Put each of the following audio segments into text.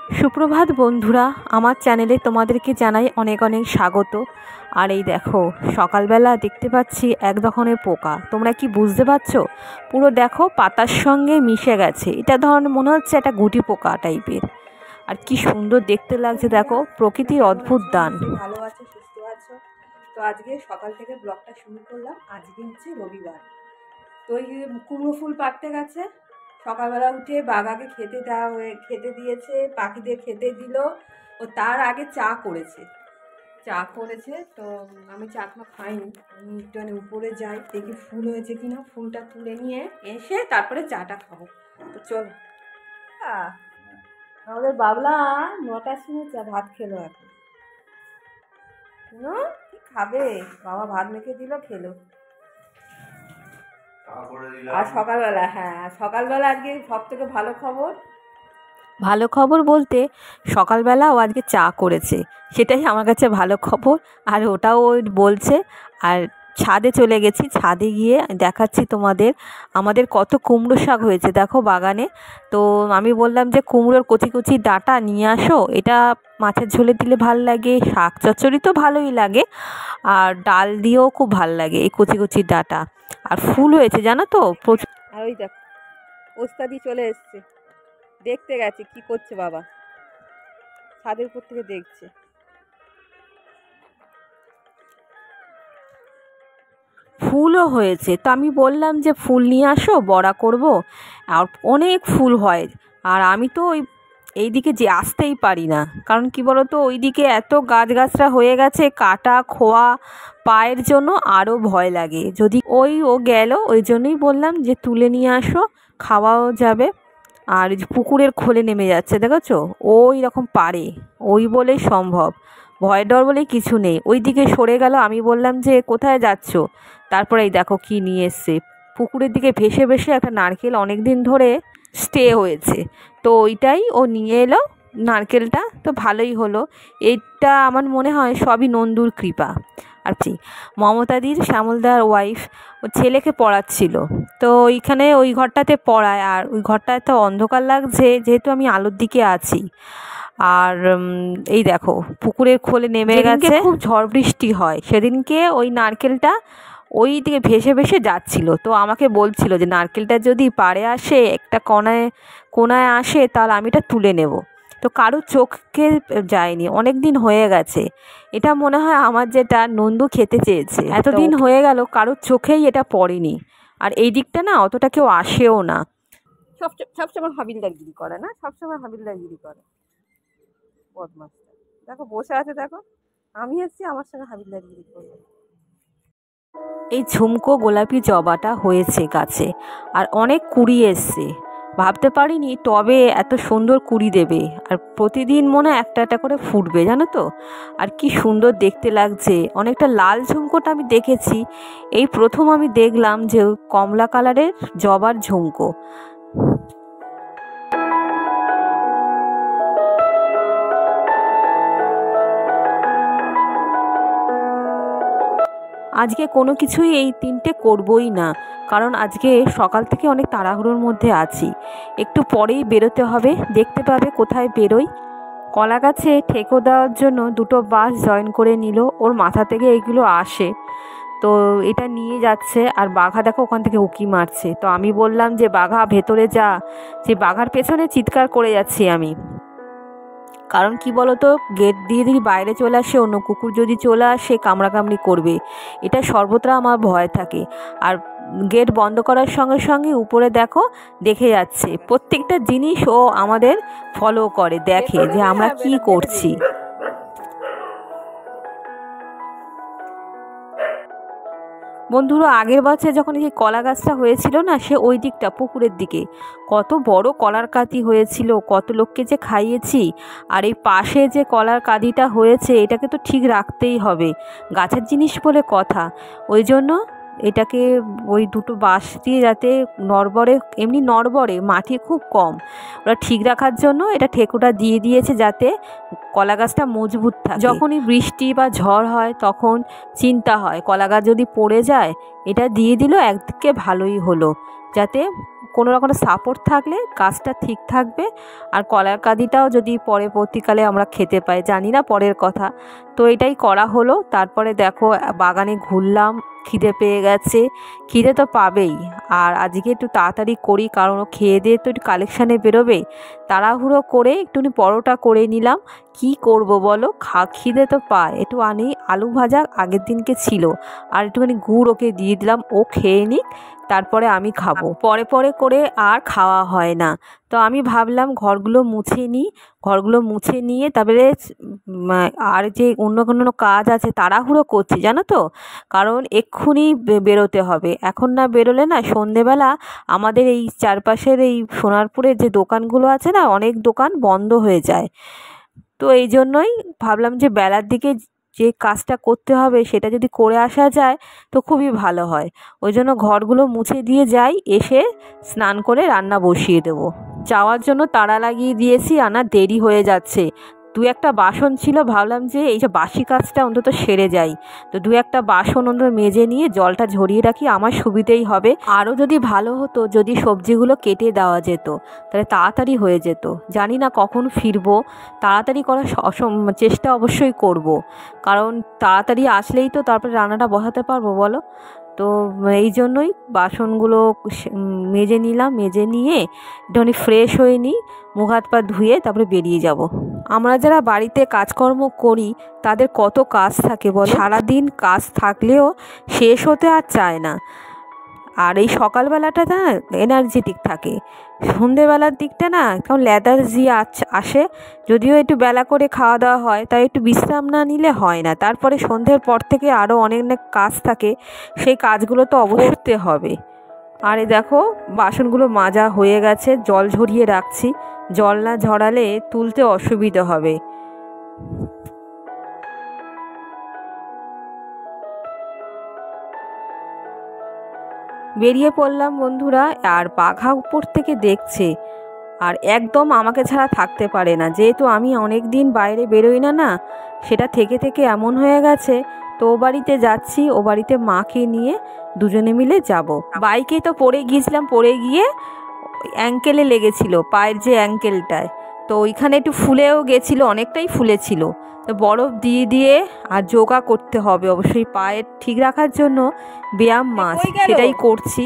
সুপ্রভাত বন্ধুরা, আমার চ্যানেলে তোমাদেরকে জানাই অনেক অনেক স্বাগত। আর এই দেখো, সকালবেলা দেখতে পাচ্ছি এক ধরনের পোকা। তোমরা কি বুঝতে পারছো? পুরো দেখো পাতার সঙ্গে মিশে গেছে। এটা ধরনের মনে হচ্ছে একটা গুটি পোকা টাইপের। আর কি সুন্দর দেখতে লাগছে দেখো, প্রকৃতির অদ্ভুত দান। ভালো আছো, সুস্থ আছো? তো আজকে সকাল থেকে ব্লগটা শুরু করলাম। আজকে হচ্ছে রবিবার। তো এই কুমড়ো ফুল পাড়তে গেছে। সকালবেলা উঠে বাগাকে খেতে দিয়েছে, পাখিদের খেতে দিল। ও তার আগে চা করেছে। তো আমি চা এখনো খাইনি। আমি একটুখানি উপরে যাই, দেখি ফুল হয়েছে কিনা। ফুলটা তুলে নিয়ে এসে তারপরে চাটা খাবো। তো চল। আমাদের বাবলা 9টার সময় ভাত খেলো। এখন কি খাবে? বাবা ভাত মেখে দিল, খেলো। আর সকালবেলা আজকে সব থেকে ভালো খবর বলতে সকালবেলা ও আজকে চা করেছে, সেটাই আমার কাছে ভালো খবর। আর ওটাও ও বলছে। আর ছাদে চলে গেছি, ছাদে গিয়ে দেখাচ্ছি তোমাদের আমাদের কত কুমড়ো শাক হয়েছে দেখো বাগানে। তো আমি বললাম যে কুমড়োর কচি কচি ডাঁটা নিয়ে আসো, এটা মাছের ঝোলে দিলে ভাল লাগে, শাক চচ্চড়ি তো ভালোই লাগে, আর ডাল দিয়েও খুব ভাল লাগে এই কচি কচি ডাঁটা। আর ফুল হয়েছে জানো তো প্রচুর। আর ওই দেখো ওস্তাদি চলে এসছে, দেখতে গেছে কি করছে বাবা, ছাদের উপর থেকে দেখছে। ফুলও হয়েছে, তো আমি বললাম যে ফুল নিয়ে আসো, বড়া করব। আর অনেক ফুল হয়। আর আমি তো এইদিকে যে আসতেই পারি না, কারণ কি বলো তো, ওইদিকে এত গাছগাছরা হয়ে গেছে, কাটা খোয়া পায়ের জন্য আরও ভয় লাগে। যদি ও গেল, ওই জন্যই বললাম যে তুলে নিয়ে আসো, খাওয়াও যাবে। আর পুকুরের খোলে নেমে যাচ্ছে দেখেছো, ওই রকম পারে, ওই বলেই সম্ভব। ভয় ডর বলে কিছু নেই। ওই দিকে সরে গেল। আমি বললাম যে কোথায় যাচ্ছ? তারপরে এই দেখো কি নিয়ে এসছে। পুকুরের দিকে ভেসে ভেসে একটা নারকেল অনেক দিন ধরে স্টে হয়েছে, তো ওইটাই ও নিয়ে এলো। নারকেলটা তো ভালোই হলো। এইটা আমার মনে হয় সবই নন্দুর কৃপা। আর কি, মমতাদির, শ্যামলদার ওয়াইফ, ও ছেলেকে পড়াচ্ছিল, তো ওইখানে ওই ঘরটাতে পড়ায়। আর ওই ঘরটা এত অন্ধকার লাগছে যেহেতু আমি আলোর দিকে আছি। আর এই দেখো পুকুরের খোলে নেমে গেছে। খুব ঝড় বৃষ্টি হয় সেদিনকে, ওই নারকেলটা ওই দিকে ভেসে ভেসে যাচ্ছিল। তো আমাকে বলছিল যে নারকেলটা যদি পাড়ে আসে, একটা কোনায় আসে, তাহলে আমি এটা তুলে নেব। তো কারোর চোখকে যায়নি, অনেক দিন হয়ে গেছে। এটা মনে হয় আমার যেটা নন্দু খেতে চেয়েছে, এতদিন হয়ে গেল কারোর চোখেই এটা পড়েনি। আর এই দিকটা না অতটা কেউ আসেও না। সবসময় হাবিলদারগিরি করে না, সবসময় হাবিলদারগিরি করে বদমাসটা। দেখো বসে আছে, দেখো আমি এসছি, আমার সঙ্গে হাবিলদারগিরি করবে। এই ঝুমকো গোলাপি জবাটা হয়েছে গাছে, আর অনেক কুড়ি এসছে। ভাবতে পারিনি টবে এত সুন্দর কুড়ি দেবে। আর প্রতিদিন মনে একটা একটা করে ফুটবে জানো তো। আর কি সুন্দর দেখতে লাগছে। অনেকটা লাল ঝুমকোটা আমি দেখেছি, এই প্রথম আমি দেখলাম যে কমলা কালারের জবার ঝুমকো। আজকে কোনো কিছুই এই 3টে করবই না, কারণ আজকে সকাল থেকে অনেক তাড়াহুড়োর মধ্যে আছি। একটু পরেই বেরোতে হবে, দেখতে পাবে কোথায় বেরোই। কলা গাছে ঠেকো দেওয়ার জন্য 2টো বাঁশ জয়েন করে নিল, ওর মাথা থেকে এইগুলো আসে, তো এটা নিয়ে যাচ্ছে। আর বাঘা দেখো ওখান থেকে উঁকি মারছে। তো আমি বললাম যে বাঘা ভেতরে যা। যে বাঘার পেছনে চিৎকার করে যাচ্ছি আমি, কারণ কি বলতো, গেট দিয়ে যদি বাইরে চলে আসে, অন্য কুকুর যদি চলে আসে কামড়াকামড়ি করবে, এটা সর্বত্র আমার ভয় থাকে। আর গেট বন্ধ করার সঙ্গে সঙ্গে উপরে দেখো দেখে যাচ্ছে, প্রত্যেকটা জিনিস ও আমাদের ফলো করে, দেখে যে আমরা কি করছি। বন্ধুরা, আগের বছর যখন এই কলা গাছটা হয়েছিল না, সে ওই দিকটা পুকুরের দিকে কত বড় কলার কাঁদি হয়েছিল, কত লোককে যে খাইয়েছি। আর এই পাশে যে কলার কাঁদিটা হয়েছে, এটাকে তো ঠিক রাখতেই হবে, গাছের জিনিস বলে কথা। ওই জন্য এটাকে ওই 2টো বাঁশ দিয়ে, যাতে নড়বড়ে, এমনি নড়বড়ে মাটি খুব কম, ওরা ঠিক রাখার জন্য এটা ঠেকুটা দিয়ে দিয়েছে, যাতে কলা গাছটা মজবুত থাকে। যখনই বৃষ্টি বা ঝড় হয় তখন চিন্তা হয় কলা গাছ যদি পড়ে যায়। এটা দিয়ে দিল, একদিকে ভালোই হলো, যাতে কোনো রকম সাপোর্ট থাকলে কাজটা ঠিক থাকবে। আর কলার কাঁদিটাও যদি পরবর্তীকালে আমরা খেতে পাই, জানি না পরের কথা। তো এটাই করা হলো। তারপরে দেখো বাগানে ঘুরলাম, খিদে পেয়ে গেছে, খিদে তো পাবেই। আর আজকে একটু তাড়াতাড়ি করি, কারণ ও খেয়ে দিয়ে তো একটু কালেকশানে বেরোবে। তাড়াহুড়ো করে একটুখানি পরোটা করে নিলাম। কি করব বলো, খিদে তো পায়, একটু আনি। আলু ভাজা আগের দিনকে ছিল, আর একটুখানি গুড় ওকে দিয়ে দিলাম, ও খেয়ে নিক, তারপরে আমি খাবো। পরে পরে করে আর খাওয়া হয় না। তো আমি ভাবলাম ঘরগুলো মুছে নিই, ঘরগুলো মুছে নিয়ে তারপরে আর যে অন্য কোনো কাজ আছে, তাড়াহুড়ো করছি জানো তো, কারণ এক্ষুনি বেরোতে হবে। এখন না বেরোলে না সন্ধেবেলা আমাদের এই চারপাশের এই সোনারপুরের যে দোকানগুলো আছে না, অনেক দোকান বন্ধ হয়ে যায়। তো এই জন্যই ভাবলাম যে বেলার দিকে যে কাজটা করতে হবে সেটা যদি করে আসা যায় তো খুবই ভালো হয়। ওই জন্য ঘরগুলো মুছে দিয়ে যাই, এসে স্নান করে রান্না বসিয়ে দেবো। যাওয়ার জন্য তাড়া লাগিয়ে দিয়েছি, আনার দেরি হয়ে যাচ্ছে। দু একটা বাসন ছিল, ভাবলাম যে এই যে বাসি কাজটা অন্তত সেরে যাই। তো দু একটা বাসন অন্তত মেজে নিয়ে জলটা ঝরিয়ে রাখি, আমার সুবিধেই হবে। আরও যদি ভালো হতো যদি সবজিগুলো কেটে দেওয়া যেত, তাহলে তাড়াতাড়ি হয়ে যেত। জানি না কখন ফিরবো, তাড়াতাড়ি করার চেষ্টা অবশ্যই করব, কারণ তাড়াতাড়ি আসলেই তো তারপরে রান্নাটা বসাতে পারবো বলো। তো এই জন্যই বাসনগুলো মেজে নিলাম, মেজে নিয়ে একটুখানি ফ্রেশ হয়ে নিই, মুখ হাত পা ধুয়ে তারপরে বেরিয়ে যাব। আমরা যারা বাড়িতে কাজকর্ম করি তাদের কত কাজ থাকে বলো, সারাদিন কাজ থাকলেও শেষ হতে আর চায় না। আর এই সকালবেলাটা না এনার্জেটিক থাকে, সন্ধেবেলার দিকটা না কেমন লেদার্জি আসে। যদিও একটু বেলা করে খাওয়া দাওয়া হয়, তাই একটু বিশ্রাম না নিলে হয় না। তারপরে সন্ধ্যের পর থেকে আরও অনেক অনেক কাজ থাকে, সেই কাজগুলো তো অবশ্যই করতে হবে। আর এই দেখো বাসনগুলো মাজা হয়ে গেছে, জল ঝরিয়ে রাখছি, জল না ঝরালে তুলতে অসুবিধা হবে। বেরিয়ে পড়লাম বন্ধুরা, আর বাঘা উপর থেকে দেখছে, আর একদম আমাকে ছাড়া থাকতে পারে না। যেহেতু আমি অনেক দিন বাইরে বেরোই না না, সেটা থেকে থেকে এমন হয়ে গেছে। তো ও বাড়িতে যাচ্ছি, ও বাড়িতে মাকে নিয়ে দুজনে মিলে যাব। বাইকে তো পড়ে গিয়েছিলাম, পড়ে গিয়ে অ্যাঙ্কেলে লেগেছিল, পায়ের যে অ্যাঙ্কেলটায়, তো ওইখানে একটু ফুলেও গেছিলো, অনেকটাই ফুলেছিল। তো বরফ দিয়ে দিয়ে আর যোগা করতে হবে অবশ্যই পায়ের ঠিক রাখার জন্য, ব্যায়াম মাস, সেটাই করছি।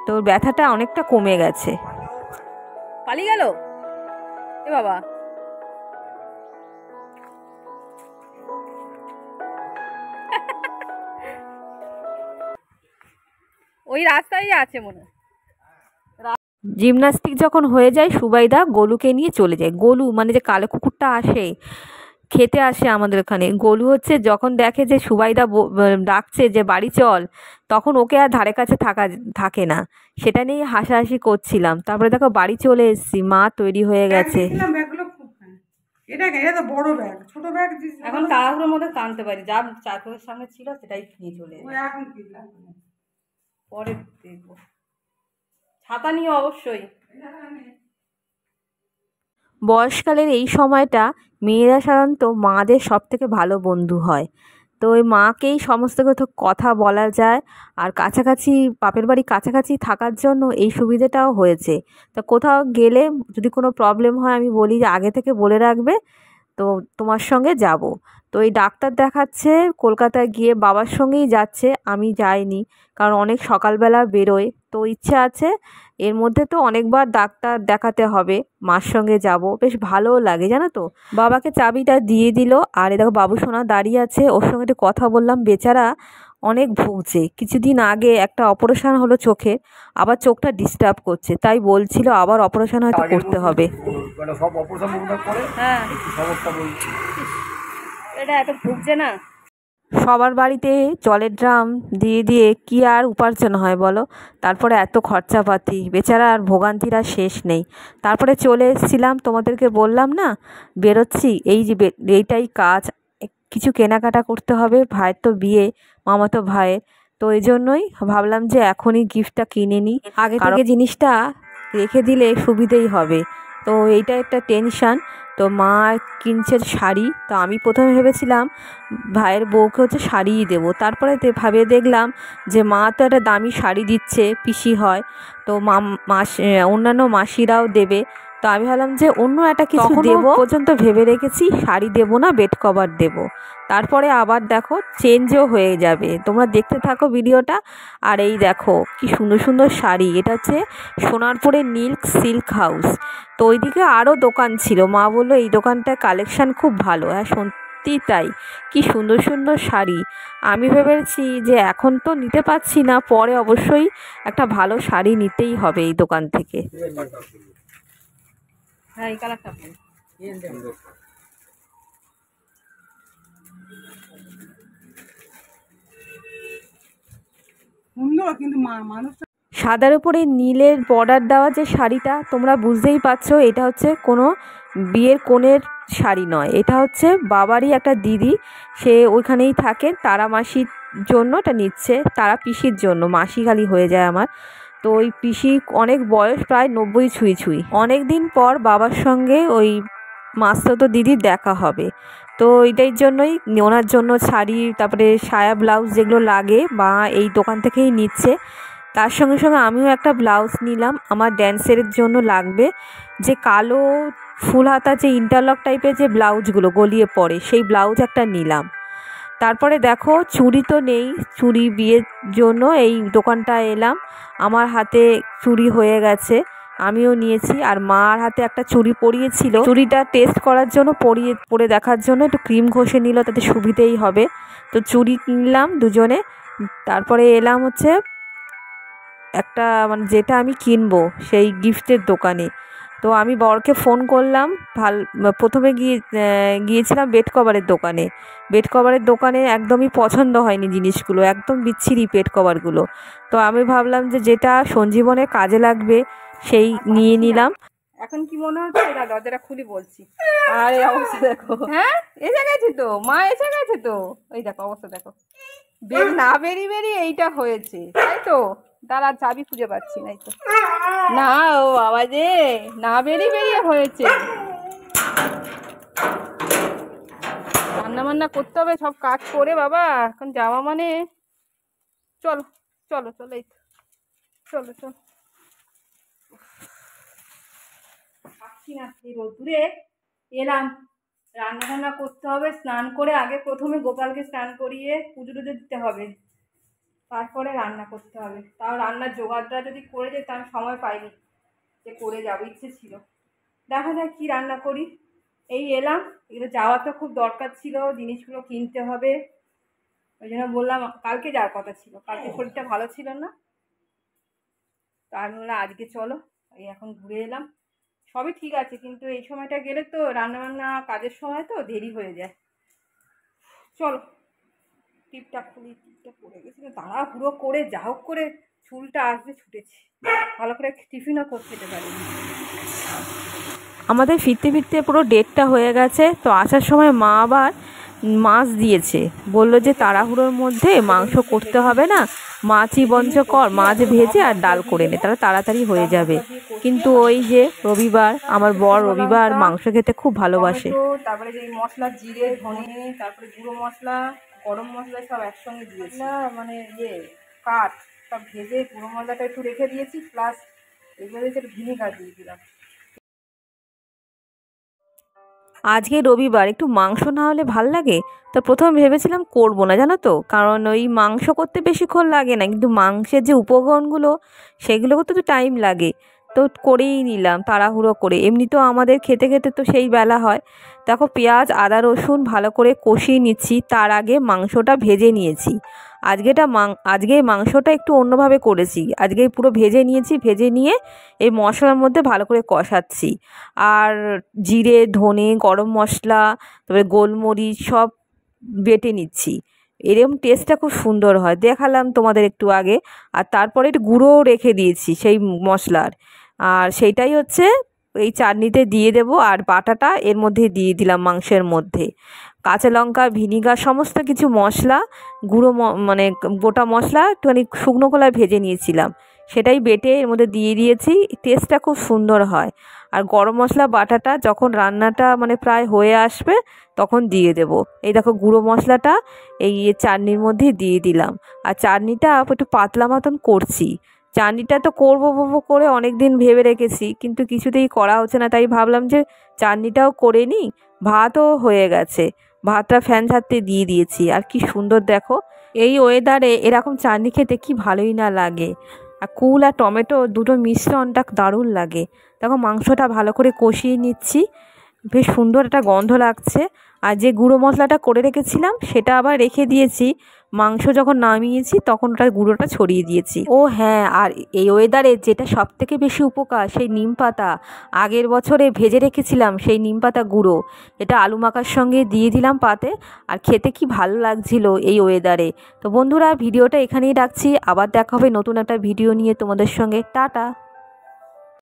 তো ব্যথাটা অনেকটা কমে গেছে। পালিয়ে গেল এ বাবা। ওই রাস্তায় আছে মনে হয়। জিমনাস্টিক যখন হয়ে যায় সুবাইদা গোলুকে নিয়ে চলে যায়। গোলু মানে যে কালো কুকুরটা আসে, খেতে আসে আমাদের ওখানে, গোলু হচ্ছে যখন দেখে যে সুবাইদা ডাকছে যে বাড়ি চল, তখন ওকে আর ধারে কাছে থাকে না। সেটা নিয়ে হাসাহাসি করছিলাম। তারপরে দেখো বাড়ি চলে এসেছি, মা তৈরি হয়ে গেছে। এটা তো বড় ব্যাগ, ছোট ব্যাগ এখন তাড়াহুড়োর মধ্যে টানতে পারি, যা চাকরির সামনে ছিল সেটাই নিয়ে চলে পরে দেখবো। ছাতা নিয়ে অবশ্যই। বয়সকালের এই সময়টা মেয়েরা সাধারণত মাদের সব থেকে ভালো বন্ধু হয়। তো ওই মাকেই সমস্ত কথা বলা যায়, আর কাছাকাছি বাপের বাড়ি কাছাকাছি থাকার জন্য এই সুবিধাটাও হয়েছে। তা কোথাও গেলে যদি কোনো প্রবলেম হয় আমি বলি যে আগে থেকে বলে রাখবে, তো তোমার সঙ্গে যাব। তো এই ডাক্তার দেখাচ্ছে কলকাতায় গিয়ে, বাবার সঙ্গেই যাচ্ছে, আমি যাইনি, কারণ অনেক সকালবেলা বেরোয়। তো ইচ্ছে আছে এর মধ্যে তো অনেকবার ডাক্তার দেখাতে হবে, মার সঙ্গে যাব, বেশ ভালোও লাগে জানো তো। বাবাকে চাবিটা দিয়ে দিল, আর এ দেখো বাবু সোনা দাঁড়িয়ে আছে, ওর সঙ্গে একটু কথা বললাম। বেচারা অনেক ভুগছে, কিছুদিন আগে একটা অপারেশন হলো চোখে, আবার চোখটা ডিস্টার্ব করছে, তাই বলছিল আবার অপারেশন হয়তো করতে হবে। হ্যাঁ এটা এত ভুগছে না। সবার বাড়িতে জলের ড্রাম দিয়ে দিয়ে কি আর উপার্জন হয় বলো, তারপরে এত খরচাপাতি, বেচারা আর ভোগান্তির শেষ নেই। তারপরে চলে এসেছিলাম, তোমাদেরকে বললাম না বেরোচ্ছি, এই যে এইটাই কাজ, কিছু কেনাকাটা করতে হবে, ভাইয়ের তো বিয়ে, মামাতো ভাইয়ের। তো এই জন্যই ভাবলাম যে এখনই গিফটটা কিনে নিই, আগে থেকে জিনিসটা রেখে দিলে সুবিধেই হবে। তো তো এইটা একটা টেনশান। তো মা কিনছে শাড়ি, তো আমি প্রথমে ভেবেছিলাম ভাইয়ের বউকে হচ্ছে শাড়িই দেবো, তারপরে ভাবে দেখলাম যে মা তো একটা দামি শাড়ি দিচ্ছে, পিসি হয়, তো অন্যান্য মাসিরাও দেবে। তো আমি ভাবলাম যে অন্য একটা কিছু দেবো, পর্যন্ত ভেবে রেখেছি শাড়ি দেবো না, বেড কভার দেবো। তারপরে আবার দেখো চেঞ্জও হয়ে যাবে, তোমরা দেখতে থাকো ভিডিওটা। আর এই দেখো কি সুন্দর সুন্দর শাড়ি, এটা হচ্ছে সোনারপুরের সিল্ক হাউস। তো ওইদিকে আরও দোকান ছিল, মা বললো এই দোকানটার কালেকশান খুব ভালো। হ্যাঁ সত্যি তাই, কি সুন্দর সুন্দর শাড়ি। আমি ভেবেছি যে এখন তো নিতে পারছি না, পরে অবশ্যই একটা ভালো শাড়ি নিতেই হবে এই দোকান থেকে। হ্যাঁ এই কালারটা সুন্দর, কিন্তু মানুষ সাদার উপরে নীলের বর্ডার দেওয়া যে শাড়িটা, তোমরা বুঝতেই পারছো এটা হচ্ছে কোনো বিয়ের কনের শাড়ি নয়, এটা হচ্ছে বাবারই একটা দিদি, সে ওইখানেই থাকে, তারা মাসির জন্য এটা নিচ্ছে, তারা পিসির জন্য, মাসি খালি হয়ে যায় আমার। তো ওই পিসি অনেক বয়স, প্রায় 90 ছুঁই ছুঁই। অনেক দিন পর বাবার সঙ্গে ওই মাস্তুতো দিদির দেখা হবে, তো এইটার জন্যই ওনার জন্য শাড়ি, তারপরে সায়া ব্লাউজ যেগুলো লাগে বা এই দোকান থেকেই নিচ্ছে। তার সঙ্গে সঙ্গে আমিও একটা ব্লাউজ নিলাম, আমার ড্যান্সের জন্য লাগবে, যে কালো ফুল হাতা যে ইন্টারলক টাইপের যে ব্লাউজগুলো গলিয়ে পড়ে, সেই ব্লাউজ একটা নিলাম। তারপরে দেখো চুড়ি তো নেই, চুড়ি বিয়ের জন্য এই দোকানটা এলাম, আমার হাতে চুড়ি হয়ে গেছে, আমিও নিয়েছি। আর মার হাতে একটা চুড়ি পরিয়েছিল, চুড়িটা টেস্ট করার জন্য পরে দেখার জন্য একটু ক্রিম ঘষে নিল, তাতে সুবিধেই হবে। তো চুড়ি কিনলাম দুজনে। তারপরে এলাম হচ্ছে একটা মানে যেটা আমি কিনবো সেই গিফটের দোকানে। তো আমি বরকে ফোন করলাম, প্রথমে গিয়েছিলাম বেড কভারের দোকানে একদমই পছন্দ হয়নি জিনিসগুলো, একদম বিচ্ছিরি বেড কভারগুলো। তো আমি ভাবলাম যে যেটা সঞ্জীবনের কাজে লাগবে সেই নিয়ে নিলাম। এখন কি মনে হচ্ছে? দরজাটা খুলি বলছি। আর এই অবস্থা দেখো, হ্যাঁ এসে গেছে তো, মা এসে গেছে তো, এই দেখো অবস্থা দেখো, না বেরিয়ে এইটা হয়েছে, তাই তো। দাঁড়া চাবি খুঁজে পাচ্ছি না, এই তো না, ও বাবা যে না বেরিয়ে হয়েছে। রান্না বান্না করতে হবে, সব কাজ করে বাবা এখন যাওয়া মানে, চলো চলো চলো, এই তো চলো চলো। পাচ্ছি না, এই রোদ্দুরে এলাম, রান্না বান্না করতে হবে, স্নান করে আগে প্রথমে গোপালকে স্নান করিয়ে পুজো টুজো দিতে হবে, তারপরে রান্না করতে হবে। তাও রান্নার জোগাড়টা যদি করে যেতাম, সময় পাইনি যে করে যাবো, ইচ্ছে ছিল। দেখা যাক কি রান্না করি। এই এলাম, এগুলো যাওয়া তো খুব দরকার ছিল, জিনিসগুলো কিনতে হবে, ওই জন্য বললাম, কালকে যাওয়ার কথা ছিল, কালকে শরীরটা ভালো ছিল না, তা আমি বললাম আজকে চলো। এই এখন ঘুরে এলাম, সবই ঠিক আছে, কিন্তু এই সময়টা গেলে তো রান্নাবান্না কাজের সময় তো দেরি হয়ে যায়। চলো টিপটা খুলি, টিপটা পড়ে গেছিল, তাড়াহুড়ো করে যা হোক করে চুলটা আসবে ছুটেছি, ভালো করে টিফিনও করতে যেতে পারিনি। আমাদের ফিরতে ফিরতে পুরো 1:30টা হয়ে গেছে। তো আসার সময় মা আবার মাছ দিয়েছে, বলল যে তাড়াহুড়োর মধ্যে মাংস করতে হবে না, মাছই বঞ্চ কর, মাছ ভেজে আর ডাল করে নে, তাহলে তাড়াতাড়ি হয়ে যাবে। কিন্তু ওই যে রবিবার, আমার বর রবিবার মাংস খেতে খুব ভালোবাসে। তারপরে যে মশলা, জিরে ধনে, তারপরে গুঁড়ো মশলা, গরম মশলা সব একসঙ্গে দিয়েছি, মানে কাঠ সব ভেজে গুঁড়ো মশলাটা একটু রেখে দিয়েছি, প্লাস এগুলো একটু ভিনেগার দিয়ে দিলাম। আজকে রবিবার, একটু মাংস না হলে ভাল লাগে। তো প্রথমে ভেবেছিলাম করবো না, জানো তো, কারণ ওই মাংস করতে বেশিক্ষণ লাগে না, কিন্তু মাংসের যে উপকরণগুলো সেগুলো করতে তো টাইম লাগে। তো করেই নিলাম তাড়াহুড়ো করে, এমনিতেও আমাদের খেতে খেতে তো সেই বেলা হয়। দেখো পেঁয়াজ আদা রসুন ভালো করে কষিয়ে নিচ্ছি, তার আগে মাংসটা ভেজে নিয়েছি। আজকে মাংসটা একটু অন্যভাবে করেছি, আজকে পুরো ভেজে নিয়েছি, ভেজে নিয়ে এই মশলার মধ্যে ভালো করে কষাচ্ছি। আর জিরে ধনে গরম মশলা, তারপরে গোলমরিচ সব বেটে নিচ্ছি, এরকম টেস্টটা খুব সুন্দর হয়, দেখালাম তোমাদের একটু আগে। আর তারপরে একটু গুঁড়োও রেখে দিয়েছি সেই মশলার, আর সেইটাই হচ্ছে এই চাটনিতে দিয়ে দেবো। আর বাটাটা এর মধ্যে দিয়ে দিলাম মাংসের মধ্যে, কাঁচা লঙ্কা ভিনিগার সমস্ত কিছু মশলা, গুঁড়ো মানে গোটা মশলা একটুখানি শুকনো কলায় ভেজে নিয়েছিলাম, সেটাই বেটে এর মধ্যে দিয়ে দিয়েছি। টেস্টটা খুব সুন্দর হয়। আর গরম মশলা বাটাটা যখন রান্নাটা মানে প্রায় হয়ে আসবে তখন দিয়ে দেব। এই দেখো গুঁড়ো মশলাটা এই চাটনির মধ্যে দিয়ে দিলাম। আর চাটনিটা একটু পাতলা মতন করছি। চাটনিটা তো করবো করে অনেক দিন ভেবে রেখেছি, কিন্তু কিছুতেই করা হচ্ছে না, তাই ভাবলাম যে চাটনিটাও করে নিই। ভাতও হয়ে গেছে, ভাতটা ফ্যান ছাড়তে দিয়ে দিয়েছি। আর কি সুন্দর দেখো, এই ওয়েদারে এরকম চাটনি খেতে কি ভালোই না লাগে। আর কুল আর টমেটো দুটো মিশ্রণটা দারুণ লাগে। দেখো মাংসটা ভালো করে কষিয়ে নিচ্ছি, বেশ সুন্দর একটা গন্ধ লাগছে। আর যে গুঁড়ো মশলাটা করে রেখেছিলাম সেটা আবার রেখে দিয়েছি, মাংস যখন নামিয়েছি তখন ওটা গুঁড়োটা ছড়িয়ে দিয়েছি। ও হ্যাঁ, আর এই ওয়েদারে যেটা সবথেকে বেশি উপকার সেই নিম পাতা, আগের বছরে ভেজে রেখেছিলাম সেই নিম পাতা গুঁড়ো, এটা আলু মাখার সঙ্গে দিয়ে দিলাম পাতে। আর খেতে কি ভালো লাগছিল এই ওয়েদারে। তো বন্ধুরা ভিডিওটা এখানেই রাখছি, আবার দেখা হবে নতুন একটা ভিডিও নিয়ে তোমাদের সঙ্গে। টাটা।